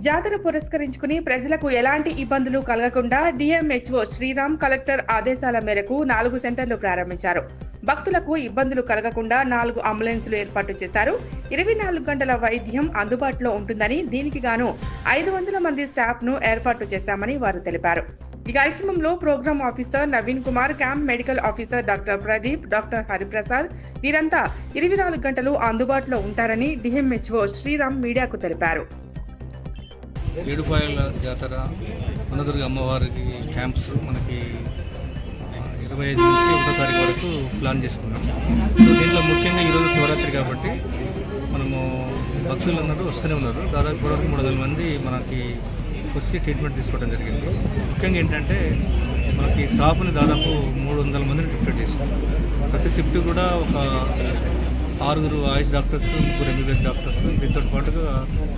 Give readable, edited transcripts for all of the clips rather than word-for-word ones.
జాతర పురస్కరించుకుని ప్రజలకు ఎలాంటి ఇబ్బందులు కలగకుండా డిఎంహెచ్ఓ శ్రీరామ్ కలెక్టర్ ఆదేశాల మేరకు 4 సెంటర్లు ప్రారంభించారు. భక్తులకు ఇబ్బందులు కలగకుండా 4 అంబులెన్సులు ఏర్పాటు చేశారు. 24 గంటల వైద్యం అందుబాటులో ఉంటుందని, దీనికి గాను 500 మంది స్టాఫ్ ను ఏర్పాటు చేశామని వారు తెలిపారు. ఈ కార్యక్రమంలో programme officer Naveen Kumar, camp medical officer doctor Pradeep, doctor Hariprasad వీరంతా 24 గంటలు అందుబాటులో ఉంటారని డిఎంహెచ్ఓ శ్రీరామ్ మీడియాకు తెలిపారు. ఏడుపాయల జాతర వనదుర్గ అమ్మవారికి క్యాంప్స్ మనకి 25 నుంచి 1వ తారీఖు వరకు ప్లాన్ చేసుకున్నాం. సో దీంట్లో ముఖ్యంగా ఈరోజు శివరాత్రి కాబట్టి మనము భక్తులు అన్నారు వస్తూనే ఉన్నారు. దాదాపు 300 మంది మనకి వచ్చి ట్రీట్మెంట్ తీసుకోవడం జరిగింది. ముఖ్యంగా ఏంటంటే మనకి స్టాఫ్ని దాదాపు 300 మందిని ట్రీట్మెంట్ చేస్తాం. ప్రతి షిఫ్ట్ కూడా ఒక 6 ఆయుష్ డాక్టర్స్, 3 ఎంబీబీఎస్ డాక్టర్స్, దీంతో పాటుగా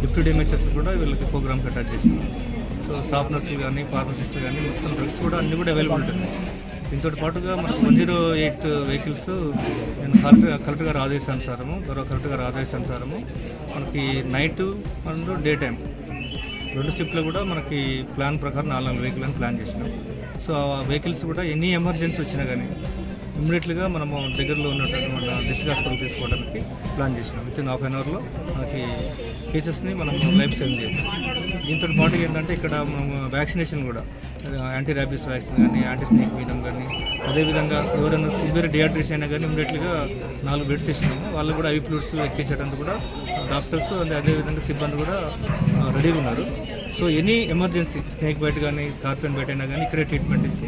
డిప్యూటీ ఎంహెచ్ఎస్ కూడా వీళ్ళకి ప్రోగ్రామ్కి అటాచ్ చేసినాం. సో స్టాఫ్ నర్సులు కానీ, ఫార్మసిస్టులు కానీ మొత్తం డ్రగ్స్ కూడా అన్నీ కూడా అవైలబుల్ ఉంటుంది. దీంతో పాటుగా మనకు 108 వెహికల్స్ నేను కలెక్టర్ గారి ఆదేశానుసారము, గౌరవ కలెక్టర్ గారి ఆదేశానుసారము మనకి నైట్ అండ్ డే టైం 2 షిఫ్ట్లు కూడా మనకి ప్లాన్ ప్రకారం 4 వెహికల్ అని ప్లాన్ చేసినాం. సో ఆ వెహికల్స్ కూడా ఎన్ని ఎమర్జెన్సీ వచ్చినా కానీ ఇమ్మీడియట్లీగా మనము దగ్గరలో ఉన్నటువంటి మన డిస్ట్రిక్ట్ హాస్పిటల్ తీసుకోవడానికి ప్లాన్ చేసినాం. వితిన్ హాఫ్ అన్ అవర్లో మనకి కేసెస్ని మనం లైఫ్ సేవ్ చేయొచ్చు. దీంతో పాటుగా ఏంటంటే ఇక్కడ మనం వ్యాక్సినేషన్ కూడా యాంటీ ర్యాబీస్ వ్యాక్సిన్ కానీ, యాంటీ స్నేక్ వీనం కానీ, అదేవిధంగా ఎవరైనా సివియర్ డిహైడ్రేషన్ అయినా కానీ ఇమ్మీడియట్లీగా 4 బెడ్స్ ఇచ్చినాము. వాళ్ళు కూడా ఐ ఫ్లూయిడ్స్ ఎక్కించడానికి కూడా డాక్టర్స్ అదేవిధంగా సిబ్బంది కూడా రెడీగా ఉన్నారు. So any emergency snake bite కానీ, స్కార్పియన్ బైట్ అయినా కానీ ఇక్కడే ట్రీట్మెంట్ ఇచ్చి